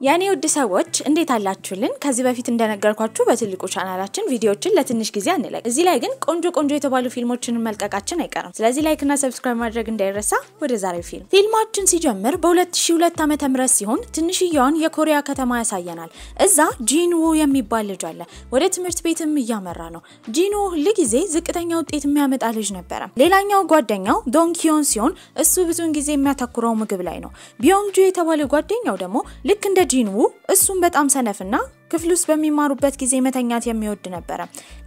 ያኔ ውድ ሰዎች እንዴት አላችሁልን ከዚህ በፊት እንደነገርኳችሁ በትልቁ ቻናላችን ቪዲዮዎችን ለትንሽ ጊዜ አንለቅ እዚህ ላይ ግን ቆንጆ የተባሉ ፊልሞችን መልቀቃችን አይቀርም ስለዚህ ላይክ እና ሰብስክራይብ ማድረግ እንዳይረሳ ወደ ዛሬው ፊልማችን ሲጀምር በ2002 ዓመተ ምህረት ሲሆን ትንሽዬውን የኮሪያ ከተማ ያሳየናል እዛ ጂንዉ የሚባል ልጅ አለ ወደ ትምህርት ቤትም እያመራ ነው ጂንዉ ለጊዜ ዝቅተኛ ውጤት የሚያመጣ ልጅ ነበር ሌላኛው ጓደኛው ዶንኪዮን ሲሆን እሱ ብዙን ጊዜ የሚያተኩረው ምግብ ላይ ነው ቢዮንጁ የተባለ ጓደኛው ደግሞ ልክ እንደ ጂንዉ እሱም በጣም ሰነፍና ክፍል ውስጥ በሚማሩበት ጊዜ መተኛት የሚወድ ነበር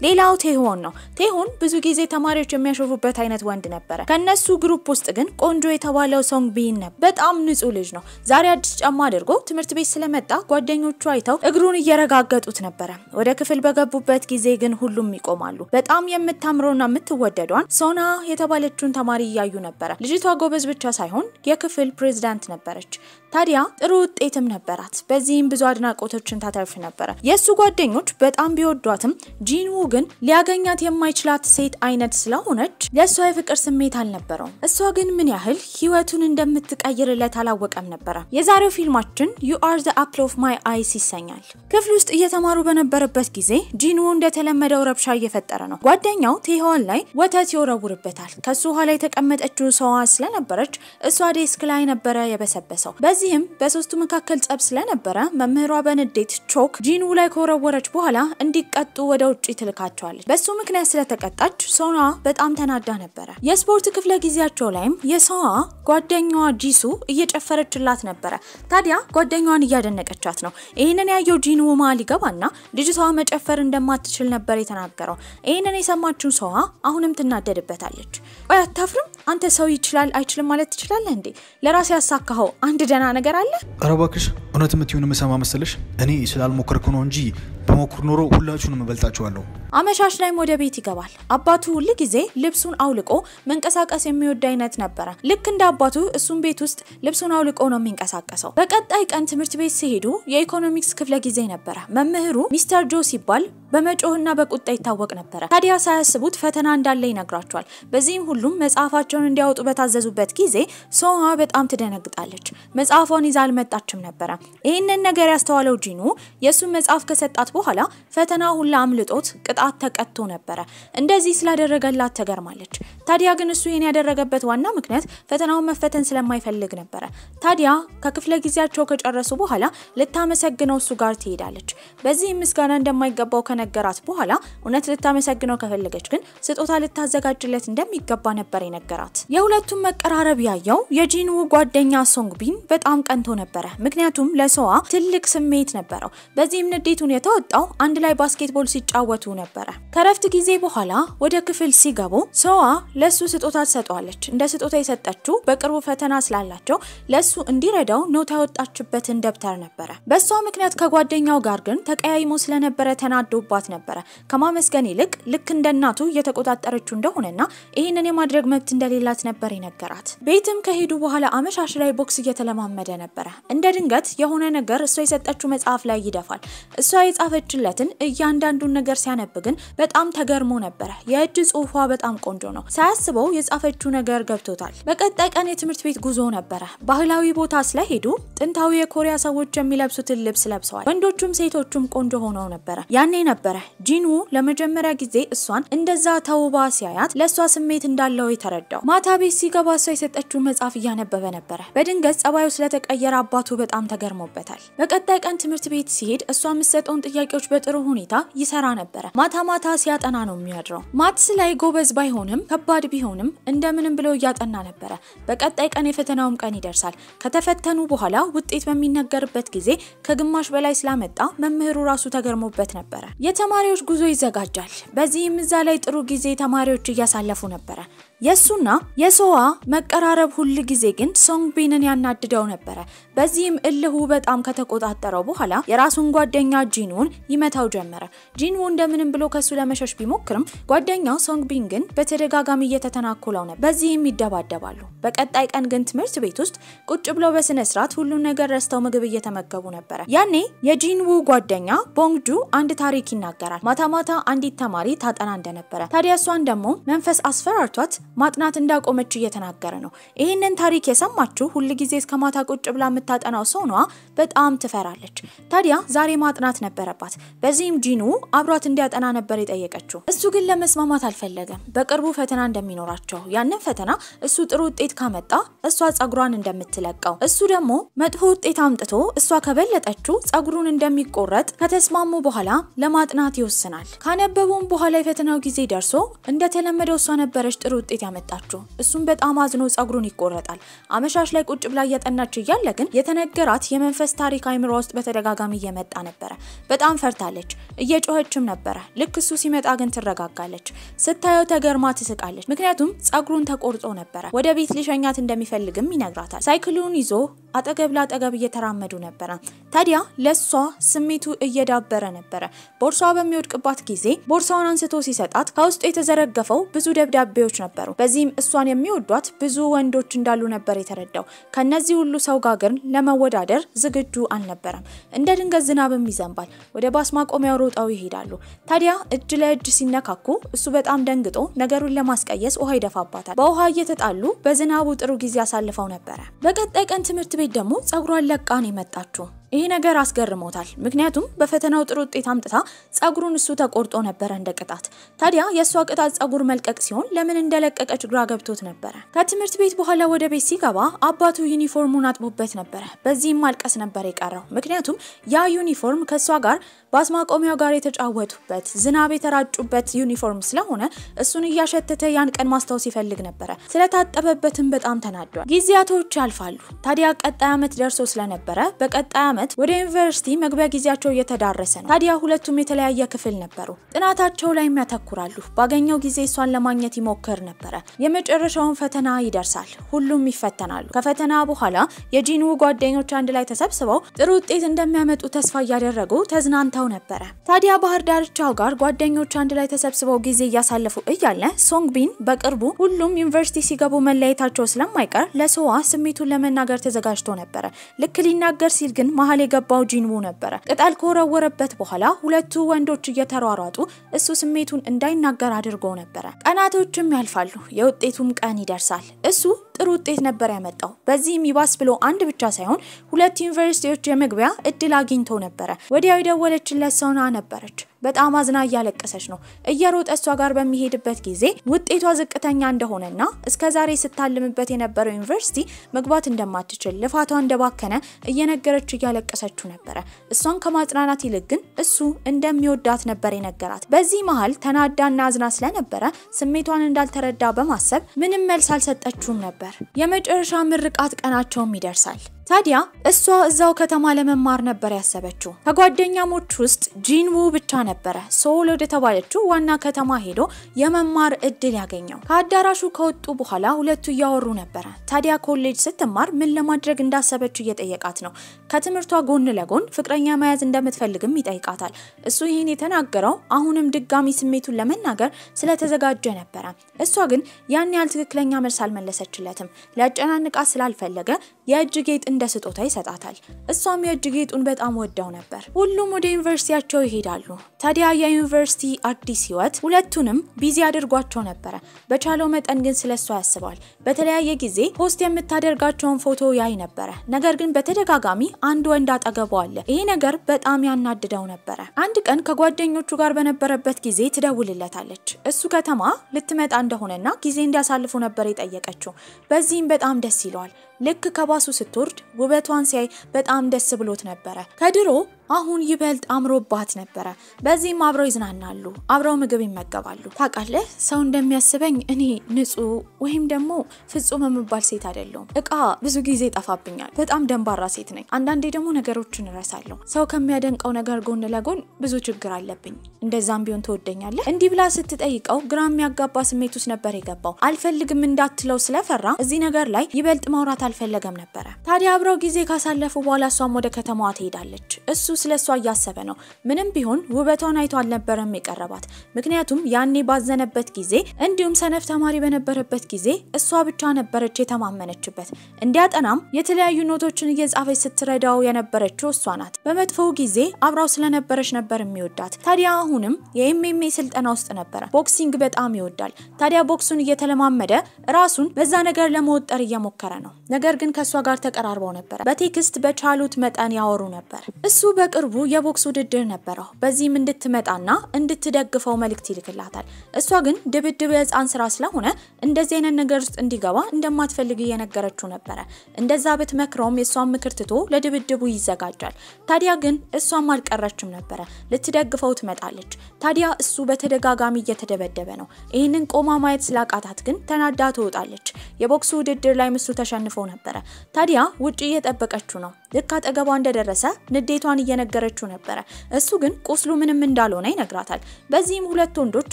ሌላው ቴሆን ነው ቴሆን ብዙ ጊዜ ተማሪዎች የሚያሾፉበት አይነት ወንድ ነበር ከነሱ ግሩፕ ውስጥ ግን ቆንጆ የተባለው ሶንግቢን ነበር በጣም ንጹህ ልጅ ነው ዛሬ አዲስ ጫማ አድርጎ ትምህርት ቤት ስለመጣ ጓደኞቹ አይተው እግሩን እየረጋገጡት ነበር ወደ ክፍል በገቡበት ጊዜ ግን ሁሉም ይቆማሉ በጣም የምታምረውና የምትወደዷን ሶና የተባለችውን ተማሪ ያዩ ነበር ልጅቷ ጎበዝ ብቻ ሳይሆን የክፍል ፕሬዝዳንት ነበረች ታዲያ ጥሩ ውጤትም ነበራት በዚህም ብዙ አድናቆቶችን ታተርፍ ነበር የሱ ጓደኞች በጣም ቢወዷትም ጂንዉ ግን ሊያገኛት የማይችላት ሴት አይነት ስለሆነች ለሷ የፍቅር ስሜት አልነበረውም እሷ ግን ምን ያህል ህይወቱን እንደምትቀይርለት አላወቀም ነበር የዛሬው ፊልማችን You Are the Apple of My Eyes ይሰኛል ክፍል ውስጥ እየተማሩ በነበረበት ጊዜ ጂንዉ እንደተለመደው ረብሻ እየፈጠረ ነው ጓደኛው ቴሆን ላይ ወተት ይወረውርበታል ከሱ ኋላ የተቀመጠችው ሰዋ ስለነበረች እሷ ዴስክ ላይ ነበር የበሰበሰው በዚህም በሶስቱ መካከል ጸብ ስለነበረ መምህሯ በንዴት ቾክ ጂንዉ ላይ ኮረወረች በኋላ እንዲቀጡ ወደ ውጪ ትልካቸዋለች በሱ ምክንያት ስለተቀጣች ሶና በጣም ተናዳ ነበር የስፖርት ክፍለ ጊዜያቸው ላይም የሶዋ ጓደኛዋ ጂሱ እየጨፈረችላት ነበር ታዲያ ጓደኛዋን እያደነቀቻት ነው ይሄንን ያየው ጂንዉ ማል ይገባና ልጅቷ መጨፈር እንደማትችል ነበር የተናገረው ይሄንን የሰማችው ሶዋ አሁንም ትናደድበታለች ቆይ አታፍርም አንተ ሰው ይችላል አይችልም ማለት ትችላለህ እንዴ ለራስ ያሳካው አንድ ደና ነገር አለ አረባክሽ እውነት ምትዩን መሰማ መሰለሽ እኔ ስላልሞከርኩ ነው እንጂ በሞክር ኖሮ ሁላችሁንም መልጣችኋለሁ አመሻሽ ላይ ወደ ቤት ይገባል አባቱ ሁሉ ጊዜ ልብሱን አውልቆ መንቀሳቀስ የሚወድ አይነት ነበር ልክ እንደ አባቱ እሱም ቤት ውስጥ ልብሱን አውልቆ ነው የሚንቀሳቀሰው በቀጣይ ቀን ትምህርት ቤት ሲሄዱ የኢኮኖሚክስ ክፍለ ጊዜ ነበር መምህሩ ሚስተር ጆ ሲባል በመጮህና በቁጣ ይታወቅ ነበር ታዲያ ሳያስቡት ፈተና እንዳለ ይነግራቸዋል በዚህም ሁሉም መጽሐፋቸውን እንዲያወጡ በታዘዙበት ጊዜ ሶዋ በጣም ትደነግጣለች መጽሐፏን ይዛ አልመጣችም ነበር ይሄንን ነገር ያስተዋለው ጂንዉ የሱን መጽሐፍ ከሰጣት በኋላ ፈተና ሁሉ አምልጦት ቅጣት ተቀጥቶ ነበር እንደዚህ ስላደረገላት ተገርማለች ታዲያ ግን እሱ ይሄን ያደረገበት ዋና ምክንያት ፈተናውን መፈተን ስለማይፈልግ ነበር ታዲያ ከክፍለ ጊዜያቸው ከጨረሱ በኋላ ልታመሰግነው እሱ ጋር ትሄዳለች በዚህ ምስጋና እንደማይገባው ከነገራት በኋላ እውነት ልታመሰግነው ከፈለገች ግን ስጦታ ልታዘጋጅለት እንደሚገባ ነበር የነገራት የሁለቱም መቀራረብ ያየው የጂንዉ ጓደኛ ሶንግቢን በጣም ቀንቶ ነበር ምክንያቱም ለሶዋ ትልቅ ስሜት ነበረው በዚህም ንዴቱን የተወጣው አንድ ላይ ባስኬትቦል ሲጫወቱ ነበር ከረፍት ጊዜ በኋላ ወደ ክፍል ሲገቡ ሶዋ ለሱ ስጦታ ተሰጥቷለች እንደ ስጦታ የሰጠችው በቅርቡ ፈተና ስላላቸው ለሱ እንዲረዳው ኖት ያወጣችበትን ደብተር ነበር በሷ ምክንያት ከጓደኛው ጋር ግን ተቀያይሞ ስለነበረ ተናዶባት ነበር ከማመስገን ይልቅ ልክ እንደናቱ እየተቆጣጠረችው እንደሆነና ይሄንን የማድረግ መብት እንደሌላት ነበር የነገራት ቤትም ከሄዱ በኋላ አመሻሽ ላይ ቦክስ እየተለማመደ ነበር እንደ ድንገት የሆነ ነገር እሷ የሰጠችው መጽሐፍ ላይ ይደፋል እሷ የጻፈችለትን እያንዳንዱን ነገር ሲያነብ ግን በጣም ተገርሞ ነበር የእጅ ጽሁፏ በጣም ቆንጆ ነው ሳያስበው የጻፈችው ነገር ገብቶታል በቀጣይ ቀን የትምህርት ቤት ጉዞ ነበር ባህላዊ ቦታ ስለሄዱ ጥንታዊ የኮሪያ ሰዎች የሚለብሱትን ልብስ ለብሰዋል ወንዶቹም ሴቶቹም ቆንጆ ሆነው ነበር ያኔ ነበር ጂንዉ ለመጀመሪያ ጊዜ እሷን እንደዛ ተውባ ሲያያት ለሷ ስሜት እንዳለው የተረዳው ማታ ቤት ሲገባ እሷ የሰጠችው መጽሐፍ እያነበበ ነበር በድንገት ጸባዩ ስለተቀየረ አባቱ በጣም ተገርሞበታል በቀጣይ ቀን ትምህርት ቤት ሲሄድ እሷ የምትሰጠውን ጥያቄዎች በጥሩ ሁኔታ ይሰራ ነበር ማታ ሲያጠና ነው የሚያድረው ማትስ ላይ ጎበዝ ባይሆንም ከባድ ቢሆንም እንደምንም ብሎ ያጠና ነበር በቀጣይ ቀን የፈተናውም ቀን ይደርሳል ከተፈተኑ በኋላ ውጤት በሚነገርበት ጊዜ ከግማሽ በላይ ስላመጣ መምህሩ ራሱ ተገርሞበት ነበር የተማሪዎች ጉዞ ይዘጋጃል በዚህም እዛ ላይ ጥሩ ጊዜ ተማሪዎች እያሳለፉ ነበር የሱና የሶዋ መቀራረብ ሁሉ ጊዜ ግን ሶንግቢንን ያናድደው ነበር በዚህም እልሁ በጣም ከተቆጣጠረው በኋላ የራሱን ጓደኛ ጂንውን ይመታው ጀመረ ጂንው እንደምንም ብሎ ከሱ ለመሸሽ ቢሞክርም ጓደኛው ሶንግቢን ግን በተደጋጋሚ እየተተናኮለው ነበር በዚህም ይደባደባሉ በቀጣይ ቀን ግን ትምህርት ቤት ውስጥ ቁጭ ብለው በስነ ስርዓት ሁሉ ነገር ረስተው ምግብ እየተመገቡ ነበር ያኔ የጂንው ጓደኛ ቦንግጁ አንድ ታሪክ ይናገራል ማታ አንዲት ተማሪ ታጠና እንደነበረ ታዲያ እሷን ደግሞ መንፈስ አስፈራርቷት ማጥናት እንዳቆመች እየተናገረ ነው። ይሄንን ታሪክ የሰማችው ሁሉ ጊዜ እስከ ማታ ቁጭ ብላ የምታጠናው ሰው ነው በጣም ትፈራለች። ታዲያ ዛሬ ማጥናት ነበረባት። በዚህም ጂኑ አብሯት እንዲያጠና ነበር የጠየቀችው። እሱ ግን ለመስማማት አልፈለገም። በቅርቡ ፈተና እንደሚኖራቸው ያንን ፈተና እሱ ጥሩ ውጤት ካመጣ እሷ ጸጉሯን እንደምትለቀው እሱ ደግሞ መጥፎ ውጤት አምጥቶ እሷ ከበለጠችው ጸጉሩን እንደሚቆረጥ ከተስማሙ በኋላ ለማጥናት ይወስናል። ካነበቡም በኋላ የፈተናው ጊዜ ደርሶ እንደተለመደው እሷ ነበረች ጥሩ ውጤት ያመጣችው። እሱም በጣም አዝኖ ጸጉሩን ይቆረጣል። አመሻሽ ላይ ቁጭ ብላ እያጠናች እያለ ግን የተነገራት የመንፈስ ታሪክ አይምሮ ውስጥ በተደጋጋሚ እየመጣ ነበር። በጣም ፈርታለች። እየጮኸችም ነበር። ልክ እሱ ሲመጣ ግን ትረጋጋለች። ስታየው ተገርማ ትስቃለች። ምክንያቱም ጸጉሩን ተቆርጦ ነበር። ወደ ቤት ሊሸኛት እንደሚፈልግም ይነግራታል። ሳይክሉን ይዞ አጠገብ ለአጠገብ እየተራመዱ ነበር። ታዲያ ለሷ ስሜቱ እየዳበረ ነበር። ቦርሳዋ በሚወድቅባት ጊዜ ቦርሳውን አንስቶ ሲሰጣት ከውስጡ የተዘረገፈው ብዙ ደብዳቤዎች ነበሩ። በዚህም እሷን የሚወዷት ብዙ ወንዶች እንዳሉ ነበር የተረዳው። ከነዚህ ሁሉ ሰው ጋር ግን ለመወዳደር ዝግጁ አልነበረም። እንደ ድንገት ዝናብም ይዘንባል። ወደ ባስ ማቆሚያው ሮጠው ይሄዳሉ። ታዲያ እጅ ለእጅ ሲነካኩ እሱ በጣም ደንግጦ ነገሩን ለማስቀየስ ውሃ ይደፋባታል። በውሃ እየተጣሉ በዝናቡ ጥሩ ጊዜ አሳልፈው ነበር። በቀጣይ ቀን ትምህርት ቤት ደግሞ ጸጉሯን ለቃን የመጣችው። ይሄ ነገር አስገርሞታል። ምክንያቱም በፈተናው ጥሩ ውጤት አምጥታ ጸጉሩን እሱ ተቆርጦ ነበር እንደቅጣት። ታዲያ የሷ ቅጣት ጸጉር መልቀቅ ሲሆን ለምን እንደለቀቀች ግራ ገብቶት ነበር። ከትምህርት ቤት በኋላ ወደ ቤት ሲገባ አባቱ ዩኒፎርሙን አጥቦበት ነበር። በዚህም ማልቀስ ነበር የቀረው። ምክንያቱም ያ ዩኒፎርም ከሷ ጋር ባስማቆሚያው ጋር የተጫወቱበት ዝናብ የተራጩበት ዩኒፎርም ስለሆነ እሱን እያሸተተ ያን ቀን ማስታወስ ይፈልግ ነበር። ስለታጠበበትም በጣም ተናዷል። ጊዜያቶች ያልፋሉ። ታዲያ ቀጣይ አመት ደርሶ ስለነበረ በቀጣይ አመት ወደ ዩኒቨርሲቲ መግቢያ ጊዜያቸው እየተዳረሰ ነው። ታዲያ ሁለቱም የተለያየ ክፍል ነበሩ። ጥናታቸው ላይ ያተኩራሉ። ባገኘው ጊዜ እሷን ለማግኘት ይሞክር ነበር። የመጨረሻውን ፈተና ይደርሳል። ሁሉም ይፈተናሉ። ከፈተና በኋላ የጂኑ ጓደኞች አንድ ላይ ተሰብስበው ጥሩ ውጤት እንደሚያመጡ ተስፋ እያደረጉ ተዝናንተው ነበር። ታዲያ ባህር ዳርቻው ጋር ጓደኞች አንድ ላይ ተሰብስበው ጊዜ እያሳለፉ እያለ ሶንግቢን በቅርቡ ሁሉም ዩኒቨርሲቲ ሲገቡ መለያየታቸው ስለማይቀር ለሶዋ ስሜቱን ለመናገር ተዘጋጅቶ ነበር። ልክ ሊናገር ሲል ግን መሀል የገባው ጂኑ ነበር። ቅጠል ከወረወረበት በኋላ ሁለቱ ወንዶች እየተሯሯጡ እሱ ስሜቱን እንዳይናገር አድርገው ነበር። ቀናቶችም ያልፋሉ። የውጤቱም ቀን ይደርሳል። እሱ ጥሩ ውጤት ነበር ያመጣው። በዚህም ይባስ ብሎ አንድ ብቻ ሳይሆን ሁለት ዩኒቨርሲቲዎች የመግቢያ እድል አግኝቶ ነበር። ወዲያው የደወለችለት ሰው ነበረች። በጣም አዝና እያለቀሰች ነው። እየሮጠ እሷ ጋር በሚሄድበት ጊዜ ውጤቷ ዝቅተኛ እንደሆነና እስከዛሬ ስታልምበት የነበረው ዩኒቨርሲቲ መግባት እንደማትችል ልፋቷ እንደባከነ እየነገረች እያለቀሰች ነበር። እሷን ከማጽናናት ይልቅ ግን እሱ እንደሚወዳት ነበር የነገራት። በዚህ መሃል ተናዳና አዝና ስለነበረ ስሜቷን እንዳልተረዳ በማሰብ ምንም መልስ አልሰጠችውም ነበር። የመጨረሻ ምርቃት ቀናቸውም ይደርሳል። ታዲያ እሷ እዛው ከተማ ለመማር ነበር ያሰበችው። ከጓደኛሞች ውስጥ ጂንዉ ብቻ ነበር ሶል ወደ ተባለችው ዋና ከተማ ሄዶ የመማር እድል ያገኘው። ከአዳራሹ ከወጡ በኋላ ሁለቱ ያወሩ ነበር። ታዲያ ኮሌጅ ስትማር ምን ለማድረግ እንዳሰበች እየጠየቃት ነው። ከትምህርቷ ጎን ለጎን ፍቅረኛ መያዝ እንደምትፈልግም ይጠይቃታል። እሱ ይሄን የተናገረው አሁንም ድጋሚ ስሜቱን ለመናገር ስለተዘጋጀ ነበር። እሷ ግን ያን ያህል ትክክለኛ መልስ አልመለሰችለትም። ሊያጨናንቃት ስላልፈለገ የእጅ ጌጥ እንደ ስጦታ ይሰጣታል። እሷም የእጅ ጌጡን በጣም ወዳው ነበር። ሁሉም ወደ ዩኒቨርሲቲያቸው ይሄዳሉ። ታዲያ የዩኒቨርሲቲ አዲስ ህይወት ሁለቱንም ቢዚ አድርጓቸው ነበር። በቻለው መጠን ግን ስለሷ ያስባል። በተለያየ ጊዜ ፖስት የምታደርጋቸውን ፎቶ ያይ ነበር። ነገር ግን በተደጋጋሚ አንድ ወንድ አጠገቡ አለ። ይሄ ነገር በጣም ያናድደው ነበር። አንድ ቀን ከጓደኞቹ ጋር በነበረበት ጊዜ ትደውልለታለች። እሱ ከተማ ልትመጣ እንደሆነና ጊዜ እንዲያሳልፉ ነበር የጠየቀችው። በዚህም በጣም ደስ ይለዋል። ልክ ከባሱ ስትወርድ ውበቷን ሲያይ በጣም ደስ ብሎት ነበር። ከድሮ አሁን ይበልጥ አምሮባት ነበር። በዚህም አብረው ይዝናናሉ፣ አብረው ምግብ ይመገባሉ። ታውቃለህ ሰው እንደሚያስበኝ እኔ ንጹህ ወይም ደግሞ ፍጹም የምባል ሴት አይደለሁም። እቃ ብዙ ጊዜ ጠፋብኛል። በጣም ደንባራ ሴት ነኝ። አንዳንዴ ደግሞ ነገሮችን እረሳለሁ። ሰው ከሚያደንቀው ነገር ጎን ለጎን ብዙ ችግር አለብኝ። እንደዛም ቢሆን ትወደኛለህ? እንዲህ ብላ ስትጠይቀው ግራ የሚያጋባ ስሜት ውስጥ ነበር የገባው። አልፈልግም እንዳትለው ስለፈራ እዚህ ነገር ላይ ይበልጥ ማውራት አልፈለገም ነበር። ታዲያ አብረው ጊዜ ካሳለፉ በኋላ እሷም ወደ ከተማዋ ትሄዳለች። እሱ ስለሷ እያሰበ ነው። ምንም ቢሆን ውበቷን አይቶ አልነበረም የቀረባት። ምክንያቱም ያኔ ባዘነበት ጊዜ እንዲሁም ሰነፍ ተማሪ በነበረበት ጊዜ እሷ ብቻ ነበረች የተማመነችበት። እንዲያጠናም የተለያዩ ኖቶችን እየጻፈች ስትረዳው የነበረችው እሷ ናት። በመጥፎው ጊዜ አብራው ስለነበረች ነበር የሚወዳት። ታዲያ አሁንም የኤምኤምኤ ስልጠና ውስጥ ነበር። ቦክሲንግ በጣም ይወዳል። ታዲያ ቦክሱን እየተለማመደ ራሱን በዛ ነገር ለመወጠር እየሞከረ ነው። ነገር ግን ከሷ ጋር ተቀራርበው ነበር። በቴክስት በቻሉት መጠን ያወሩ ነበር። እሱ በቅርቡ የቦክስ ውድድር ነበረው። በዚህም እንድትመጣና እንድትደግፈው መልእክት ይልክላታል። እሷ ግን ድብድብ የህፃን ስራ ስለሆነ እንደዚህ አይነት ነገር ውስጥ እንዲገባ እንደማትፈልግ እየነገረችው ነበር። እንደዛ ብትመክረውም የሷን ምክር ትቶ ለድብድቡ ይዘጋጃል። ታዲያ ግን እሷም አልቀረችም ነበር። ልትደግፈው ትመጣለች። ታዲያ እሱ በተደጋጋሚ እየተደበደበ ነው። ይሄንን ቆማ ማየት ስላቃታት ግን ተናዳ ትወጣለች። የቦክስ ውድድር ላይ ምስሉ ተሸንፈው ነበር። ታዲያ ውጪ እየጠበቀችው ነው። ልክ አጠገቧ እንደደረሰ ንዴቷን እየነገረችው ነበር። እሱ ግን ቁስሉ ምንም እንዳልሆነ ይነግራታል። በዚህም ሁለት ወንዶች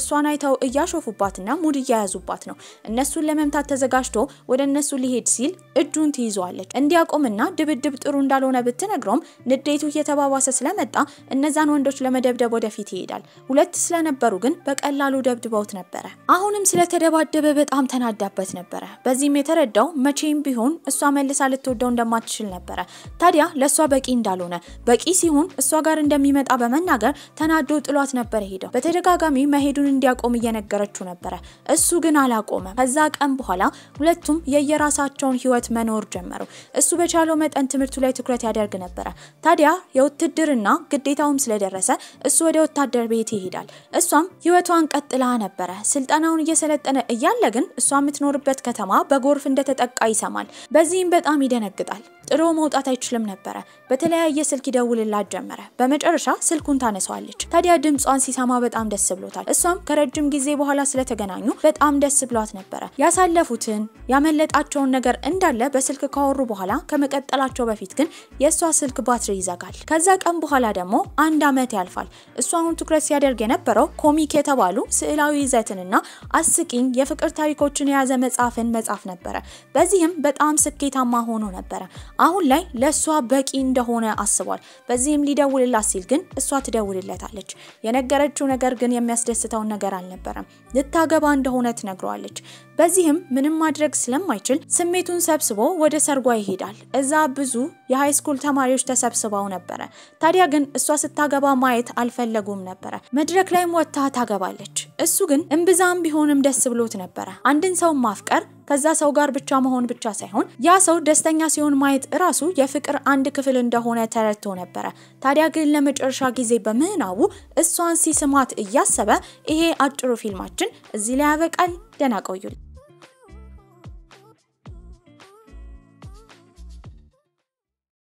እሷን አይተው እያሾፉባትና ሙድ እያያዙባት ነው። እነሱን ለመምታት ተዘጋጅቶ ወደ እነሱ ሊሄድ ሲል እጁን ትይዟለች። እንዲያቆምና ድብድብ ጥሩ እንዳልሆነ ብትነግረውም ንዴቱ እየተባባሰ ስለመጣ እነዛን ወንዶች ለመደብደብ ወደፊት ይሄዳል። ሁለት ስለነበሩ ግን በቀላሉ ደብድበውት ነበር። አሁንም ስለተደባደበ በጣም ተናዳበት ነበር። በዚህም የተረዳው መቼም ቢሆን እሷ መልሳ ልትወደው እንደማትችል ነበር። ታዲያ ለሷ በቂ እንዳልሆነ በቂ ሲሆን እሷ ጋር እንደሚመጣ በመናገር ተናዶ ጥሏት ነበር ሄደው። በተደጋጋሚ መሄዱን እንዲያቆም እየነገረችው ነበር። እሱ ግን አላቆመም። ከዛ ቀን በኋላ ሁለቱም የየራሳቸውን ህይወት መኖር ጀመሩ። እሱ በቻለው መጠን ትምህርቱ ላይ ትኩረት ያደርግ ነበር። ታዲያ የውትድርና ግዴታውም ስለደረሰ እሱ ወደ ወታደር ቤት ይሄዳል። እሷም ህይወቷን ቀጥላ ነበር። ስልጣናውን እየሰለጠነ እያለ ግን እሷ የምትኖርበት ከተማ በጎርፍ እንደተጠቃ ይሰማል። በዚህም በጣም ይደነግጣል። ጥሩ መውጣት አይችልም ነበር። በተለያየ ስልክ ይደውልላት ጀመረ። በመጨረሻ ስልኩን ታነሳዋለች። ታዲያ ድምጿን ሲሰማ በጣም ደስ ብሎታል። እሷም ከረጅም ጊዜ በኋላ ስለተገናኙ በጣም ደስ ብሏት ነበር። ያሳለፉትን ያመለጣቸውን ነገር እንዳለ በስልክ ካወሩ በኋላ ከመቀጠላቸው በፊት ግን የሷ ስልክ ባትሪ ይዘጋል። ከዛ ቀን በኋላ ደግሞ 1 አመት ያልፋል። እሷ አሁን ትኩረት ሲያደርግ የነበረው ኮሚክ የተባሉ ስዕላዊ ይዘትንና አስቂኝ የፍቅር ታሪኮችን የያዘ መጽሐፍን መጻፍ ነበር። በዚህም በጣም ስኬታማ ሆኖ ነበር። አሁን ላይ ለሷ በቂ እንደሆነ አስቧል። በዚህም ሊደውልላት ሲል ግን እሷ ትደውልለታለች። የነገረችው ነገር ግን የሚያስደስተው ነገር አልነበረም። ልታገባ እንደሆነ ትነግረዋለች። በዚህም ምንም ማድረግ ስለማይችል ስሜቱን ሰብስቦ ወደ ሰርጓ ይሄዳል። እዛ ብዙ የሃይ ስኩል ተማሪዎች ተሰብስበው ነበር። ታዲያ ግን እሷ ስታገባ ማየት አልፈለጉም ነበር። መድረክ ላይም ወጣ ታገባለች። እሱ ግን እንብዛም ቢሆንም ደስ ብሎት ነበር። አንድን ሰው ማፍቀር ከዛ ሰው ጋር ብቻ መሆን ብቻ ሳይሆን ያ ሰው ደስተኛ ሲሆን ማየት ራሱ የፍቅር አንድ ክፍል እንደሆነ ተረድቶ ነበር። ታዲያ ግን ለመጨረሻ ጊዜ በመናው እሷን ሲስማት እያሰበ ይሄ አጭሩ ፊልማችን እዚህ ላይ ያበቃል። ደህና ቆዩልኝ።